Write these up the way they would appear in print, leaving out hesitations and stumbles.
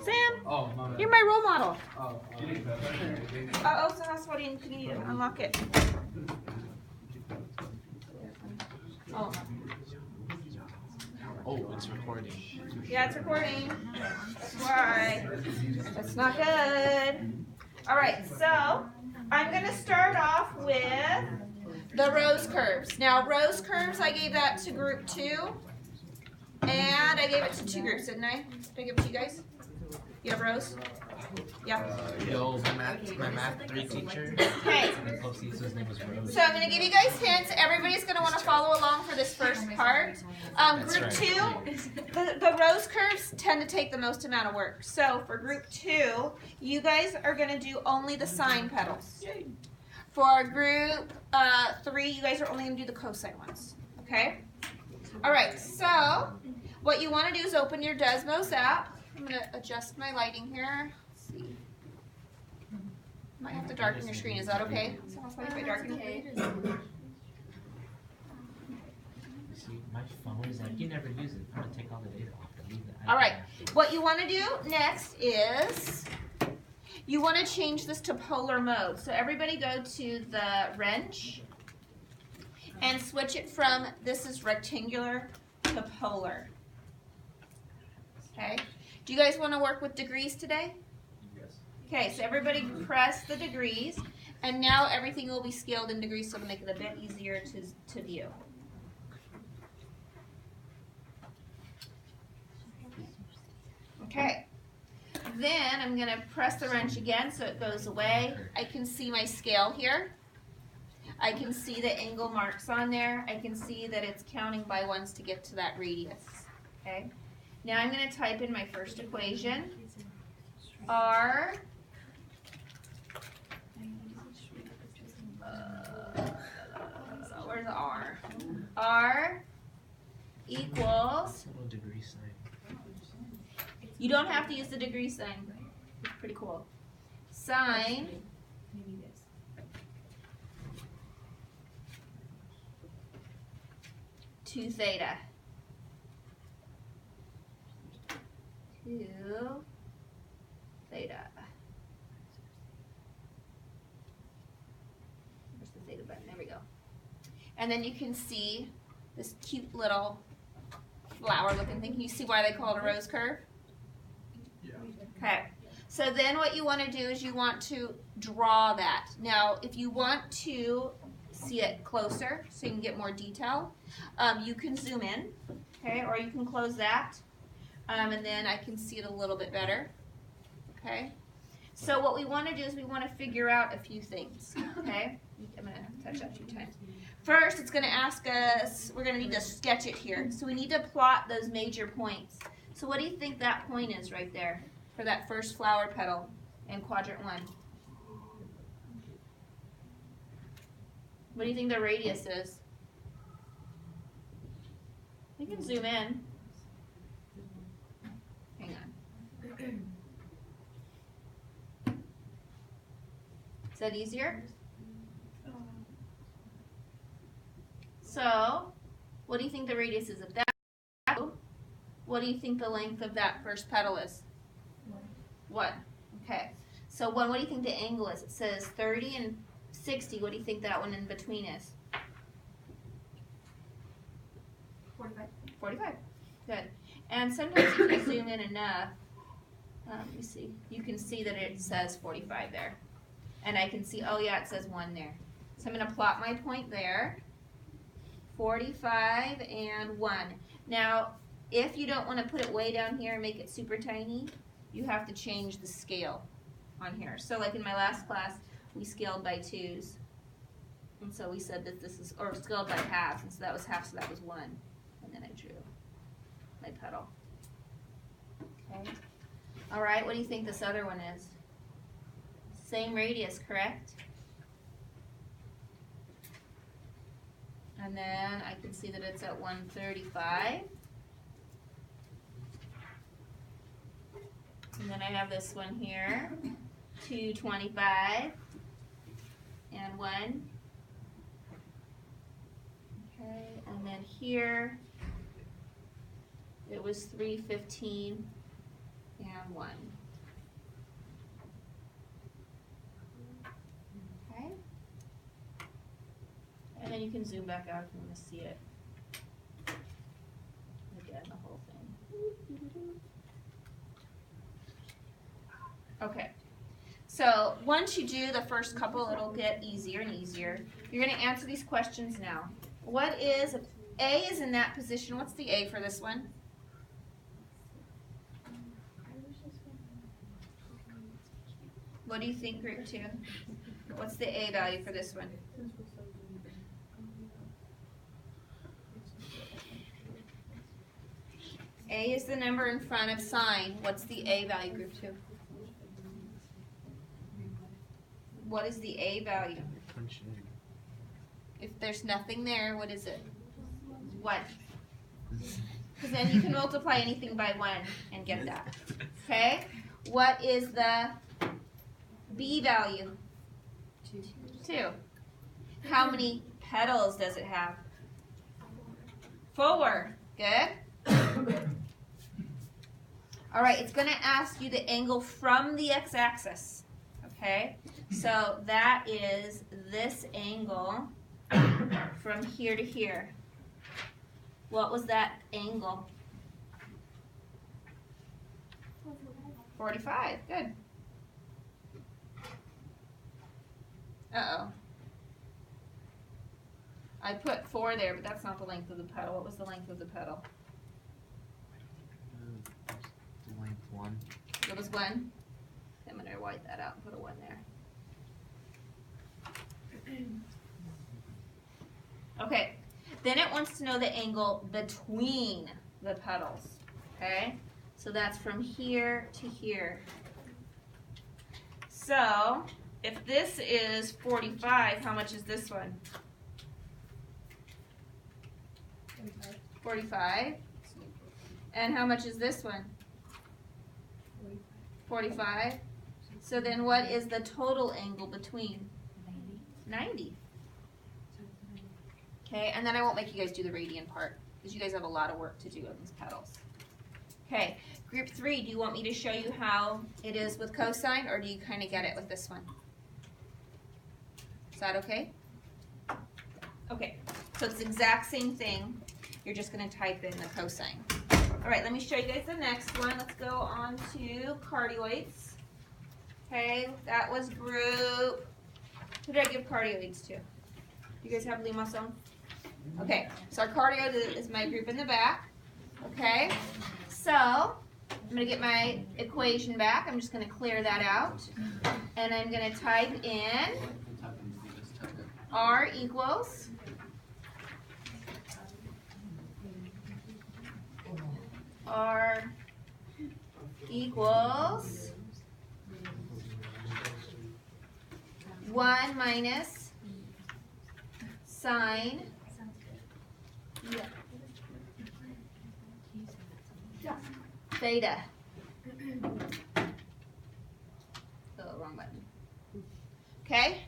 Sam, Oh, no, no. you're my role model. Oh, So that's what you need to unlock it. Oh. Oh, it's recording. Yeah, it's recording. That's why. That's not good. All right, so I'm going to start off with the rose curves. Now, rose curves, I gave that to group 2. And I gave it to 2 groups, didn't I? Did I give it to you guys? You have rose? Yeah. Yo, my math 3 teacher. Okay. His name was Rose. So I'm going to give you guys hints. Everybody's going to want to follow along for this first part. Group 2, the rose curves tend to take the most amount of work. So for group 2, you guys are going to do only the sine petals. For group 3, you guys are only going to do the cosine ones. Okay? All right, so what you want to do is open your Desmos app. I'm going to adjust my lighting here. Let's see. Might have to darken your screen. Is that okay? Sounds like if I darken it. See, my phone is like, you never use it. I'm gonna take all the data off and leave it. All right. What you want to do next is you want to change this to polar mode. So everybody go to the wrench and switch it from this is rectangular to polar. Okay. Do you guys want to work with degrees today? yes. Okay, so everybody press the degrees, and now everything will be scaled in degrees, so it'll make it a bit easier to view. Okay, then I'm going to press the wrench again so it goes away. I can see my scale here. I can see the angle marks on there. I can see that it's counting by ones to get to that radius. Okay. Now I'm going to type in my first equation. R where's the R? R equals, Little degree sign. you don't have to use the degree sign. It's pretty cool. Sine 2 theta. 2 theta. Where's the theta button? There we go. And then you can see this cute little flower looking thing. Can you see why they call it a rose curve? Yeah. Okay. So then what you want to do is you want to draw that. Now, if you want to see it closer so you can get more detail, you can zoom in, okay, or you can close that. And then I can see it a little bit better, okay? So what we want to do is we want to figure out a few things, okay? I'm going to touch that a few times. First, it's going to ask us, we're going to need to sketch it here. So we need to plot those major points. So what do you think that point is right there for that first flower petal in quadrant 1? What do you think the radius is? You can zoom in. Hang on. Is that easier? So, what do you think the radius is of that? What do you think the length of that first petal is? 1. Okay. So what do you think the angle is? It says 30 and 60. What do you think that one in between is? 45. 45. Good. And sometimes if you zoom in enough, let me see, you can see that it says 45 there. And I can see, oh yeah, it says 1 there. So I'm going to plot my point there. 45 and 1. Now, if you don't want to put it way down here and make it super tiny, you have to change the scale on here. So like in my last class, we scaled by 2s. And so we said that this is, or scaled by halves, and so that was half, so that was 1. And then I drew my petal. Okay. All right, what do you think this other one is? Same radius, correct? And then I can see that it's at 135. And then I have this one here, 225 and 1. Okay, and then here it was 315 and 1. you can zoom back out if you want to see it. Again, the whole thing. Okay. So once you do the first couple, it'll get easier and easier. You're going to answer these questions now. What is, if A is in that position, what's the A for this one? What do you think, group 2? What's the A value for this one? A is the number in front of sign. What's the A value, group 2? What is the A value? If there's nothing there, what is it? 1. Because then you can multiply anything by 1 and get that. Okay? What is the B value? 2. How many petals does it have? 4. Good. All right, it's going to ask you the angle from the x-axis. Okay? So that is this angle from here to here. What was that angle? 45. Good. Uh-oh. I put 4 there, but that's not the length of the petal. What was the length of the petal? The length 1. It was 1. I'm going to white that out and put a 1 there. Okay. Then it wants to know the angle between the petals. Okay? So that's from here to here. So, if this is 45, how much is this one? 45. And how much is this one? 45. So then what is the total angle between? 90. Okay, and then I won't make you guys do the radian part because you guys have a lot of work to do on these petals. Okay, group 3, do you want me to show you how it is with cosine, or do you kind of get it with this one? Is that okay? Okay, so it's the exact same thing. You're just going to type in the cosine. All right, let me show you guys the next one. Let's go on to cardioids. Okay, that was group. Who did I give cardioids to? You guys have limosome? Okay, so our cardioid is my group in the back. Okay, so I'm going to get my equation back. I'm just going to clear that out. And I'm going to type in R equals R equals 1 minus sine theta. Oh, wrong button. Okay,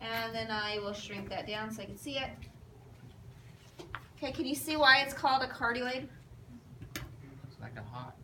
and then I will shrink that down so I can see it. Okay, can you see why it's called a cardioid? It's like a heart.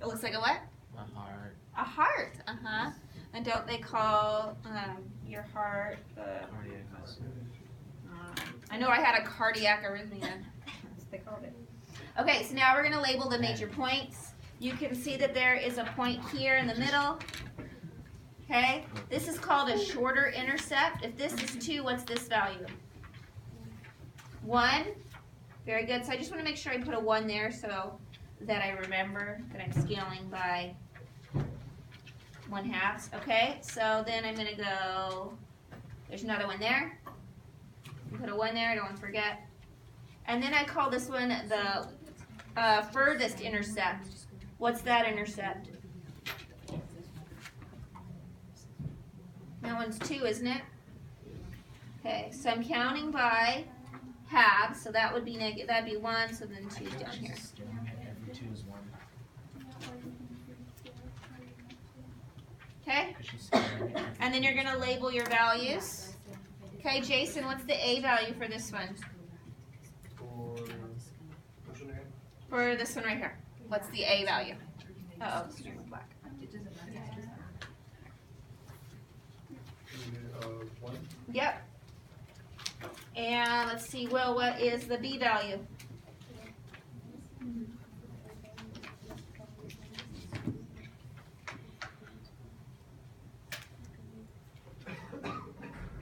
It looks like a what? A heart. A heart. Uh-huh. And don't they call your heart the... Cardiac muscle. I know I had a cardiac arrhythmia. That's what they called it. Okay, so now we're going to label the major points. You can see that there is a point here in the middle. Okay, this is called a shorter intercept. If this is 2, what's this value? 1. Very good. So I just want to make sure I put a 1 there so that I remember that I'm scaling by 1/2. Okay, so then I'm going to go, there's another 1 there. Put a 1 there, I don't want to forget. And then I call this one the furthest intercept. What's that intercept? That one's 2, isn't it? Okay, so I'm counting by halves, so that would be negative. That'd be 1, so then 2 is down here. Every 2 is 1. Okay, Because she's scaling it. and then you're going to label your values. Okay, Jason, what's the A value for this one? For this one right here. What's the A value? Uh-oh, the screen went black. Yep. And let's see, Will, what is the B value?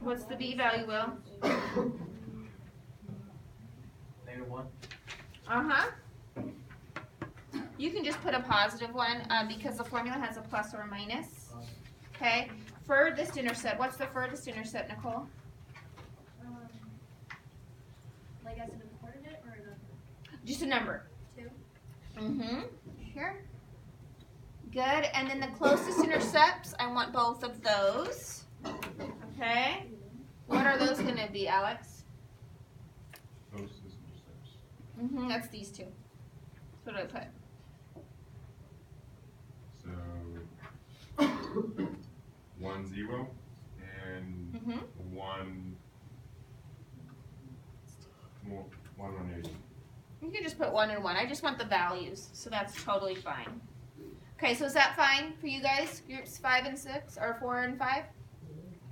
What's the B value, Will? -1. Uh-huh. You can just put a positive one because the formula has a plus or a minus. Okay. Furthest intercept. What's the furthest intercept, Nicole? Like as in a coordinate or a number? Just a number. 2. Mm-hmm. Sure. Good. And then the closest intercepts, I want both of those. Okay. What are those going to be, Alex? Closest intercepts. Mm-hmm. That's these two. That's what I put. So 1 0 and Mm-hmm. 1 180. You can just put 1 and 1. I just want the values, so that's totally fine. Okay, so is that fine for you guys? Groups 5 and 6, or 4 and 5?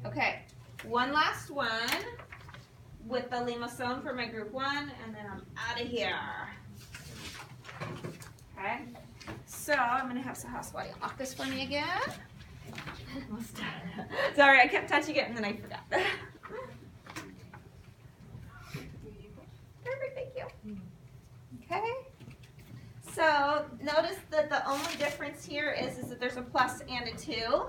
Okay, one last one with the limosone for my group 1, and then I'm out of here. Okay, so I'm gonna have Sahaswati unlock this for me again. Almost done. Sorry, I kept touching it and then I forgot. Perfect, thank you. Okay. So notice that the only difference here is that there's a plus and a 2.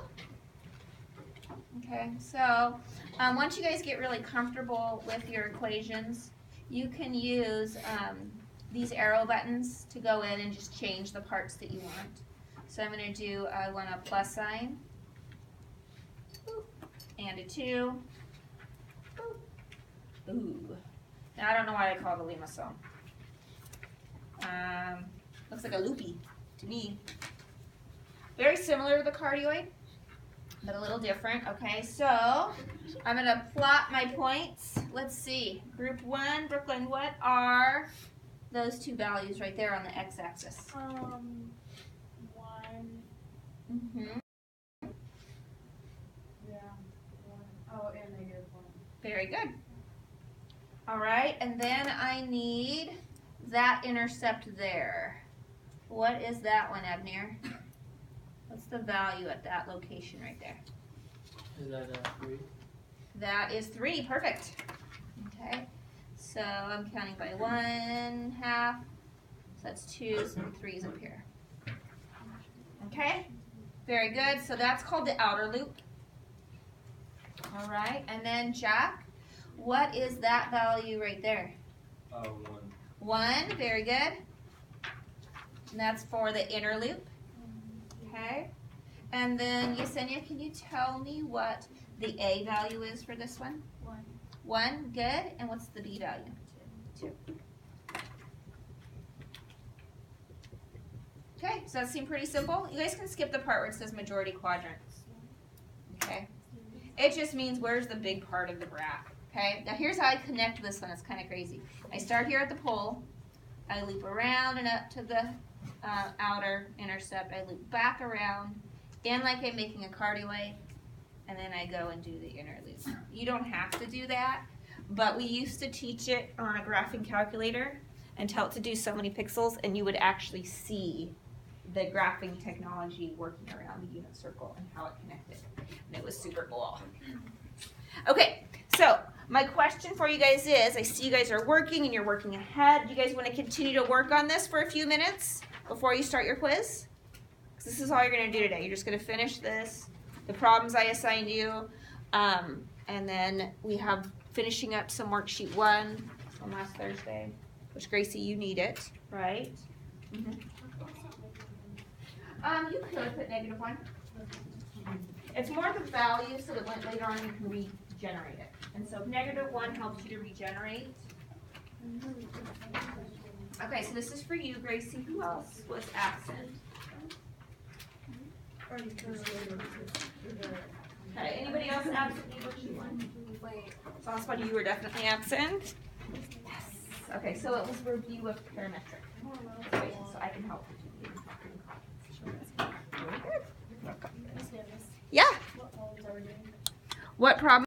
Okay, so once you guys get really comfortable with your equations, you can use these arrow buttons to go in and just change the parts that you want. So I'm going to do, I want a plus sign, and a 2. Ooh. Now I don't know why I call it a limosome. Looks like a loopy to me. Very similar to the cardioid, but a little different. Okay, so I'm going to plot my points. Let's see. Group 1, Brooklyn, what are those two values right there on the x-axis? 1. Mm-hmm. Yeah. 1. Oh, and -1. Very good. All right, and then I need that intercept there. What is that one, Abner? What's the value at that location right there? Is that 3? That is 3. Perfect. Okay. So I'm counting by 1/2. So that's 2. So 3 is up here. Okay. Very good. So that's called the outer loop. All right. And then Jack, what is that value right there? 1. 1. Very good. And that's for the inner loop. Okay. And then Yesenia, can you tell me what the A value is for this one? 1. 1. Good. And what's the B value? 2. Okay. Does that seem pretty simple? You guys can skip the part where it says majority quadrants. Okay. It just means where's the big part of the graph. Okay. Now here's how I connect this one. It's kind of crazy. I start here at the pole. I loop around and up to the outer intercept. I loop back around, and like I'm making a cardioid, and then I go and do the inner loop. You don't have to do that, but we used to teach it on a graphing calculator and tell it to do so many pixels, and you would actually see the graphing technology working around the unit circle and how it connected. And it was super cool. Okay, so my question for you guys is, I see you guys are working and you're working ahead. Do you guys want to continue to work on this for a few minutes before you start your quiz? Because this is all you're going to do today. You're just going to finish this, the problems I assigned you, and then we have finishing up some worksheet 1 from last Thursday, which Gracie, you need it, right? Mm-hmm. You could put -1. It's more the value so that when later on you can regenerate it. And so if -1 helps you to regenerate. Okay, so this is for you, Gracie. Who else was absent? Okay, anybody else absent? Worksheet 1? Wait. So that's why you were definitely absent. Yes. Okay, so it was review of parametric equations, so I can help you. Very good. Yeah. What problems are we doing? What problem?